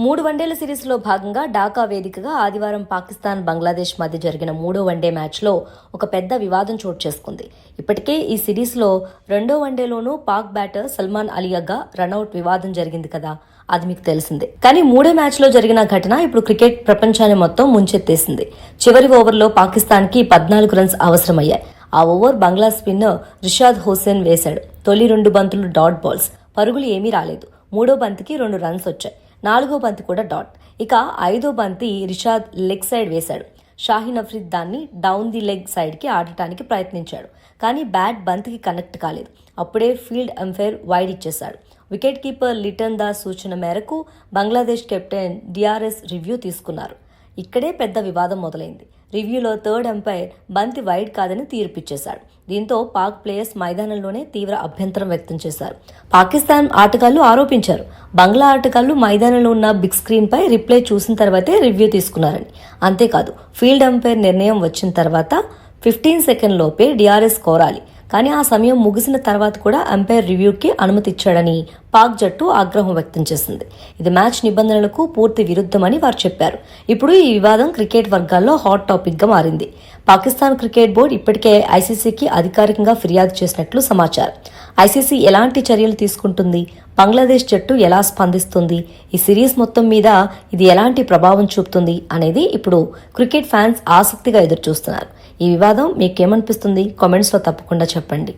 3 వన్డేల సిరీస్లో భాగంగా ఢాకా వేదికగా ఆదివారం పాకిస్తాన్ బంగ్లాదేశ్ మధ్య జరిగిన 3వ వన్డే మ్యాచ్లో ఒక పెద్ద వివాదం చోటు చేసుకుంది. ఇప్పటికే ఈ సిరీస్లో 2వ వన్డేలోనూ పాక్ బ్యాటర్ సల్మాన్ అలీ అగ్గా రనౌట్ వివాదం జరిగింది కదా, అది మీకు తెలిసిందే. కానీ 3వ మ్యాచ్లో జరిగిన ఘటన ఇప్పుడు క్రికెట్ ప్రపంచాన్ని మొత్తం ముంచెత్తేసింది. చివరి ఓవర్లో పాకిస్తాన్కి 14 రన్స్ అవసరమయ్యాయి. ఆ ఓవర్ బంగ్లా స్పిన్నర్ రిషాద్ హుసేన్ వేశాడు. తొలి 2 బంతులు డాట్ బాల్స్, పరుగులు ఏమీ రాలేదు. 3వ బంతికి 2 రన్స్ వచ్చాయి. 4వ బంతి కూడా డాట్. ఇక 5వ బంతి రిషాద్ లెగ్ సైడ్ వేశాడు. షాహీన్ అఫ్రిద్ దాన్ని డౌన్ ది లెగ్ సైడ్కి ఆడటానికి ప్రయత్నించాడు. కానీ బ్యాట్ బంతికి కనెక్ట్ కాలేదు. అప్పుడే ఫీల్డ్ అంపైర్ వైడ్ ఇచ్చేశాడు. వికెట్ కీపర్ లిటన్ దాస్ సూచన మేరకు బంగ్లాదేశ్ కెప్టెన్ డిఆర్ఎస్ రివ్యూ తీసుకున్నారు. ఇక్కడే పెద్ద వివాదం మొదలైంది. రివ్యూలో థర్డ్ అంపైర్ బంతి వైడ్ కాదని తీర్పిచ్చేశాడు. దీంతో పాక్ ప్లేయర్స్ మైదానంలోనే తీవ్ర అభ్యంతరం వ్యక్తం చేశారు. పాకిస్తాన్ ఆటగాళ్లు ఆరోపించారు, బంగ్లా ఆటగాళ్లు మైదానంలో ఉన్న బిగ్ స్క్రీన్ పై రిప్లై చూసిన తర్వాతే రివ్యూ తీసుకున్నారని. అంతేకాదు, ఫీల్డ్ అంపైర్ నిర్ణయం వచ్చిన తర్వాత 15 సెకండ్ లోపే డిఆర్ఎస్ కోరాలి. కానీ ఆ సమయం ముగిసిన తర్వాత కూడా అంపైర్ రివ్యూకి అనుమతి ఇచ్చాడని పాక్ జట్టు ఆగ్రహం వ్యక్తం చేసింది. ఇది మ్యాచ్ నిబంధనలకు పూర్తి విరుద్ధమని వారు చెప్పారు. ఇప్పుడు ఈ వివాదం క్రికెట్ వర్గాల్లో హాట్ టాపిక్ గా మారింది. పాకిస్తాన్ క్రికెట్ బోర్డు ఇప్పటికే ఐసీసీకి అధికారికంగా ఫిర్యాదు చేసినట్లు సమాచారం. ఐసీసీ ఎలాంటి చర్యలు తీసుకుంటుంది, బంగ్లాదేశ్ జట్టు ఎలా స్పందిస్తుంది, ఈ సిరీస్ మొత్తం మీద ఇది ఎలాంటి ప్రభావం చూపుతుంది అనేది ఇప్పుడు క్రికెట్ ఫ్యాన్స్ ఆసక్తిగా ఎదురుచూస్తున్నారు. ఈ వివాదం మీకేమనిపిస్తుంది? కామెంట్స్లో తప్పకుండా చెప్పండి.